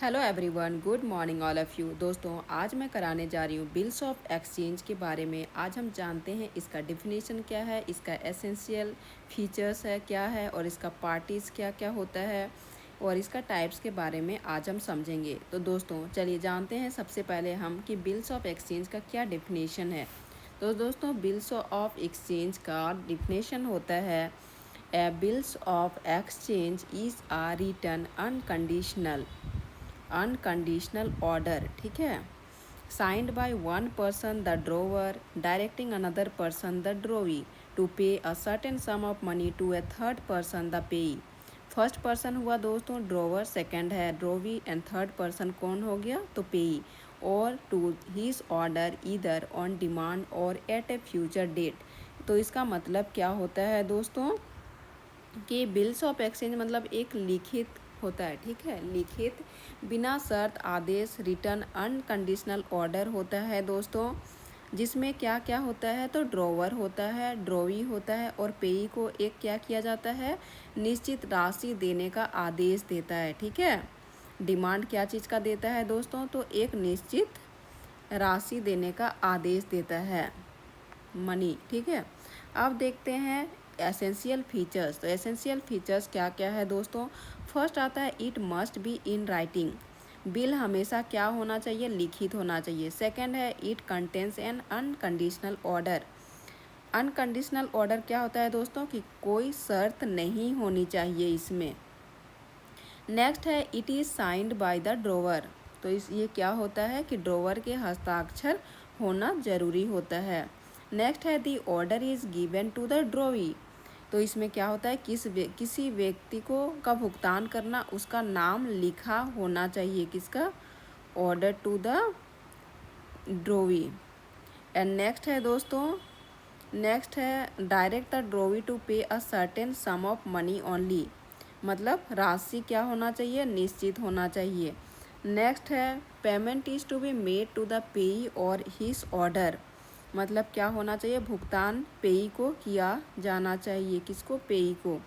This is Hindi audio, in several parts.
Hello everyone, good morning all of you. दोस्तों, आज मैं कराने जा रही हूँ बिल्स ऑफ एक्सचेंज के बारे में। आज हम जानते हैं इसका डिफिनीशन क्या है, इसका एसेंशियल फीचर्स है क्या है और इसका पार्टीज क्या क्या होता है और इसका टाइप्स के बारे में आज हम समझेंगे। तो दोस्तों चलिए जानते हैं सबसे पहले हम कि बिल्स ऑफ एक्सचेंज का क्या डिफिनीशन है। तो दोस्तों, बिल्स ऑफ एक्सचेंज का डिफिनीशन होता है a bills of exchange is a written unconditional order, ठीक है, signed by one person the drawer directing another person the drawee to pay a certain sum of money to a third person the payee. First person हुआ दोस्तों ड्रोवर, सेकंड है ड्रोवी एंड थर्ड पर्सन कौन हो गया तो payee, or to his order either on demand or at a future date. तो इसका मतलब क्या होता है दोस्तों कि बिल्स ऑफ एक्सचेंज मतलब एक लिखित होता है, ठीक है, लिखित बिना शर्त आदेश रिटर्न अनकंडीशनल ऑर्डर होता है दोस्तों, जिसमें क्या क्या होता है तो ड्रोवर होता है, ड्रोवी होता है और पेई को एक क्या किया जाता है निश्चित राशि देने का आदेश देता है, ठीक है। डिमांड क्या चीज़ का देता है दोस्तों तो एक निश्चित राशि देने का आदेश देता है, मनी, ठीक है। अब देखते हैं एसेंशियल फीचर्स। तो एसेंशियल फीचर्स क्या क्या है दोस्तों। फर्स्ट आता है it must be in writing. Bill हमेशा क्या होना चाहिए, लिखित होना चाहिए। सेकंड है it contains N unconditional order. Unconditional order क्या होता है दोस्तों कि कोई शर्त नहीं होनी चाहिए इसमें। नेक्स्ट है it is signed by the drawer. तो ये क्या होता है कि ड्रोवर के हस्ताक्षर होना जरूरी होता है। नेक्स्ट है the order is given to the drawee. तो इसमें क्या होता है किसी व्यक्ति को का भुगतान करना, उसका नाम लिखा होना चाहिए, किसका, order to the drawee. And next है दोस्तों, नेक्स्ट है direct the drawee to pay a certain sum of money only. मतलब राशि क्या होना चाहिए, निश्चित होना चाहिए। नेक्स्ट है payment is to be made to the payee or his order. मतलब क्या होना चाहिए, भुगतान पेई को किया जाना चाहिए, किसको, पेई को।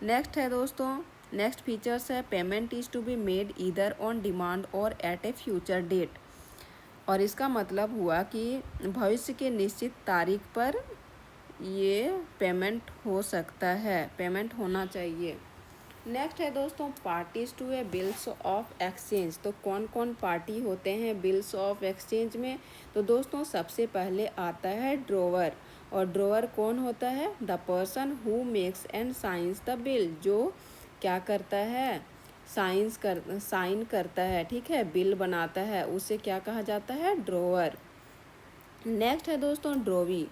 नेक्स्ट है दोस्तों, नेक्स्ट फीचर्स है payment is to be made either on demand or at a future date. और इसका मतलब हुआ कि भविष्य के निश्चित तारीख पर ये पेमेंट हो सकता है, पेमेंट होना चाहिए। नेक्स्ट है दोस्तों parties to a bills of exchange. तो कौन कौन पार्टी होते हैं बिल्स ऑफ एक्सचेंज में। तो दोस्तों सबसे पहले आता है ड्रोवर। और ड्रोवर कौन होता है, the person who makes and science the bill. जो क्या करता है, साइन करता है, ठीक है, बिल बनाता है, उसे क्या कहा जाता है, ड्रोवर। नेक्स्ट है दोस्तों ड्रोवी।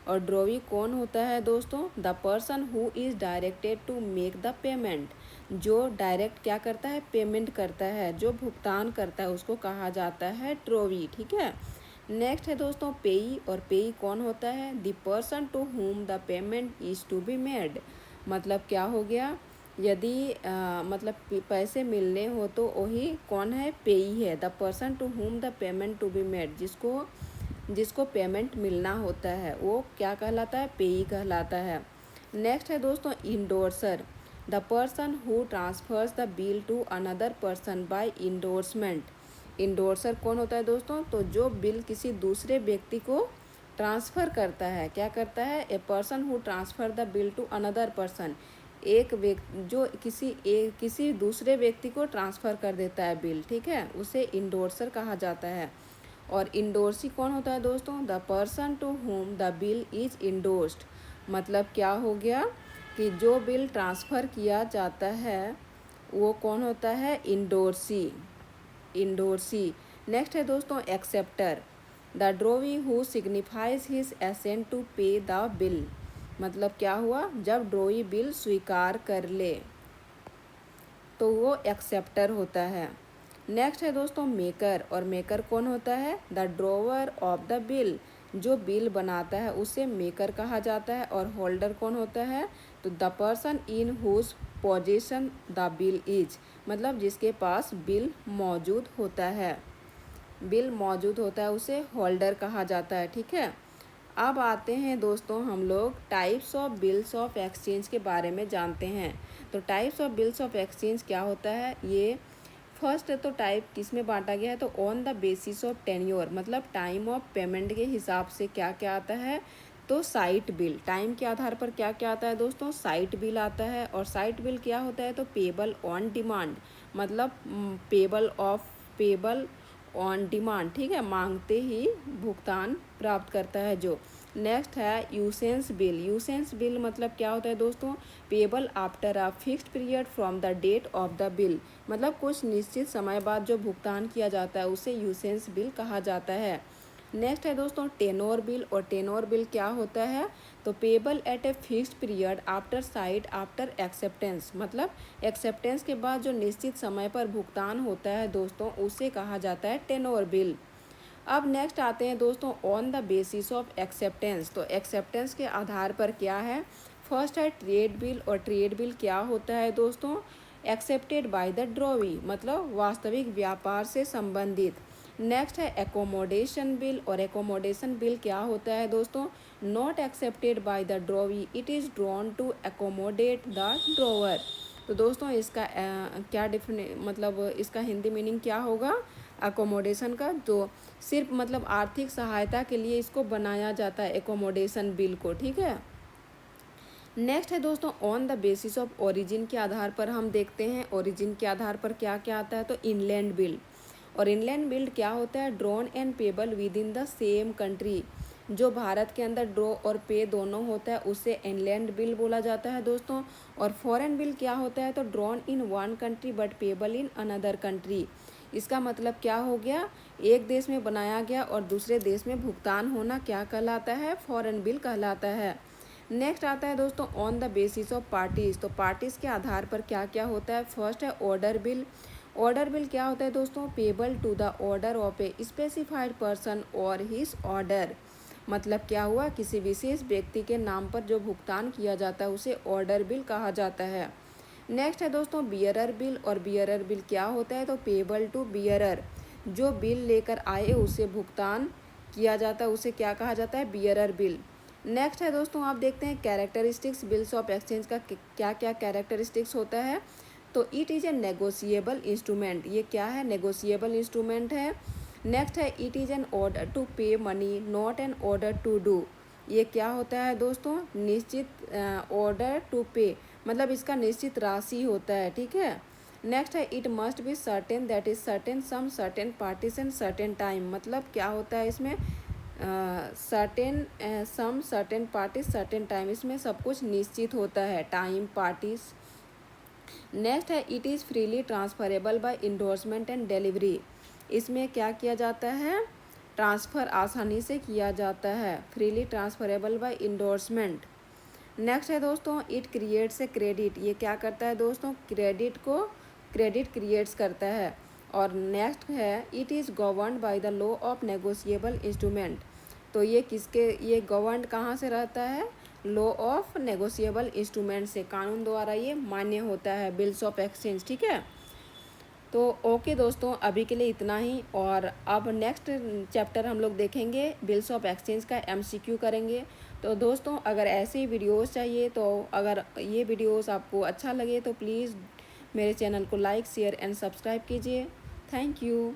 और ड्रोवी कौन होता है दोस्तों, the person who is directed to make the payment. जो डायरेक्ट क्या करता है, पेमेंट करता है, जो भुगतान करता है, उसको कहा जाता है ड्रोवी, ठीक है। नेक्स्ट है दोस्तों पेई। और पेई कौन होता है, the person to whom the payment is to be made. मतलब क्या हो गया, यदि मतलब पैसे मिलने हो तो वही कौन है, पेई है, the person to whom the payment to be made. जिसको पेमेंट मिलना होता है वो क्या कहलाता है, पेई कहलाता है। नेक्स्ट है दोस्तों endorser. The person who transfers the bill to another person by endorsement. Endorser कौन होता है दोस्तों, तो जो बिल किसी दूसरे व्यक्ति को ट्रांसफ़र करता है, क्या करता है, a person who transfer the bill to another person. एक व्यक्ति जो किसी दूसरे व्यक्ति को ट्रांसफ़र कर देता है बिल, ठीक है, उसे इंडोर्सर कहा जाता है। और इंडोर्सी कौन होता है दोस्तों, the person to whom the bill is endorsed. मतलब क्या हो गया कि जो बिल ट्रांसफ़र किया जाता है वो कौन होता है, इंडोर्सी। नेक्स्ट है दोस्तों acceptor. The drawee who signifies his assent to pay the bill. मतलब क्या हुआ, जब ड्रोवी बिल स्वीकार कर ले तो वो एक्सेप्टर होता है। नेक्स्ट है दोस्तों मेकर। और मेकर कौन होता है, the drawer of the bill. जो बिल बनाता है उसे मेकर कहा जाता है। और होल्डर कौन होता है, तो the person in whose possession the bill is. मतलब जिसके पास बिल मौजूद होता है, बिल मौजूद होता है उसे होल्डर कहा जाता है, ठीक है। अब आते हैं दोस्तों हम लोग types of bills of exchange के बारे में जानते हैं। तो types of bills of exchange क्या होता है, ये फर्स्ट तो टाइप किस में बांटा गया है, तो on the basis of tenure, मतलब टाइम ऑफ पेमेंट के हिसाब से क्या क्या आता है, तो साइट बिल, टाइम के आधार पर क्या क्या आता है दोस्तों, साइट बिल आता है। और साइट बिल क्या होता है, तो पेबल ऑन डिमांड, मतलब पेबल ऑन डिमांड, ठीक है, मांगते ही भुगतान प्राप्त करता है जो। नेक्स्ट है यूसेंस बिल। यूसेंस बिल मतलब क्या होता है दोस्तों, payable after a fixed period from the date of the bill, मतलब कुछ निश्चित समय बाद जो भुगतान किया जाता है उसे यूसेंस बिल कहा जाता है। नेक्स्ट है दोस्तों टेनोर बिल। और टेनोर बिल क्या होता है, तो payable eight a fixed period after site after acceptance, मतलब एक्सेप्टेंस के बाद जो निश्चित समय पर भुगतान होता है दोस्तों उसे कहा जाता है टेनोर बिल। अब नेक्स्ट आते हैं दोस्तों on the basis of acceptance. तो एक्सेप्टेंस के आधार पर क्या है, फर्स्ट है ट्रेड बिल। और ट्रेड बिल क्या होता है दोस्तों, एक्सेप्टेड बाय द ड्रॉवी, मतलब वास्तविक व्यापार से संबंधित। नेक्स्ट है एकोमोडेशन बिल। और एकोमोडेशन बिल क्या होता है दोस्तों, not accepted by the drawee, it is drawn to accommodate the drawer. तो दोस्तों इसका क्या मतलब इसका हिंदी मीनिंग क्या होगा, अकोमोडेशन का, जो सिर्फ मतलब आर्थिक सहायता के लिए इसको बनाया जाता है एकोमोडेशन बिल को, ठीक है। नेक्स्ट है दोस्तों on the basis of origin के आधार पर हम देखते हैं ओरिजिन के आधार पर क्या क्या आता है, तो इनलैंड बिल। और इनलैंड बिल क्या होता है, drawn and payable with in the same country, जो भारत के अंदर ड्रॉ और पे दोनों होता है उसे इनलैंड बिल बोला जाता है दोस्तों। और फॉरेन बिल क्या होता है, तो drawn in one country but payable in another country. इसका मतलब क्या हो गया, एक देश में बनाया गया और दूसरे देश में भुगतान होना क्या कहलाता है, फॉरेन बिल कहलाता है। नेक्स्ट आता है दोस्तों on the basis of parties. तो पार्टीज के आधार पर क्या क्या होता है, फर्स्ट है ऑर्डर बिल। ऑर्डर बिल क्या होता है दोस्तों, payable to the order of a specified person और हिज ऑर्डर, मतलब क्या हुआ, किसी विशेष व्यक्ति के नाम पर जो भुगतान किया जाता है उसे ऑर्डर बिल कहा जाता है। नेक्स्ट है दोस्तों बियरर बिल। और बियरर बिल क्या होता है, तो पेबल टू बियरर, जो बिल लेकर आए उसे भुगतान किया जाता है उसे क्या कहा जाता है, बियरर बिल। नेक्स्ट है दोस्तों आप देखते हैं कैरेक्टरिस्टिक्स बिल्स ऑफ एक्सचेंज का क्या क्या कैरेक्टरिस्टिक्स होता है, तो it is a negotiable instrument, ये क्या है, नेगोशिएबल इंस्ट्रूमेंट है। नेक्स्ट है it is an order to pay money not an order to do, ये क्या होता है दोस्तों, निश्चित ऑर्डर टू पे, मतलब इसका निश्चित राशि होता है, ठीक है। नेक्स्ट है it must be certain that is certain sum certain parties and certain time, मतलब क्या होता है इसमें, certain sum certain parties certain time, इसमें सब कुछ निश्चित होता है, टाइम पार्टीज। नेक्स्ट है it is freely transferable by endorsement and delivery, इसमें क्या किया जाता है, ट्रांसफ़र आसानी से किया जाता है, freely transferable by endorsement. Next है दोस्तों इट क्रिएट्स ए क्रेडिट, ये क्या करता है दोस्तों, क्रेडिट क्रिएट्स करता है। और नेक्स्ट है it is governed by the law of negotiable instrument, तो ये गवर्नड कहाँ से रहता है, लॉ ऑफ नेगोशिएबल इंस्ट्रूमेंट से, कानून द्वारा ये मान्य होता है बिल्स ऑफ एक्सचेंज, ठीक है। तो ओके दोस्तों अभी के लिए इतना ही। और अब नेक्स्ट चैप्टर हम लोग देखेंगे बिल्स ऑफ एक्सचेंज का, एमसीक्यू करेंगे। तो दोस्तों अगर ऐसे ही वीडियोस चाहिए, तो अगर ये वीडियोस आपको अच्छा लगे तो प्लीज़ मेरे चैनल को लाइक शेयर एंड सब्सक्राइब कीजिए। Thank you.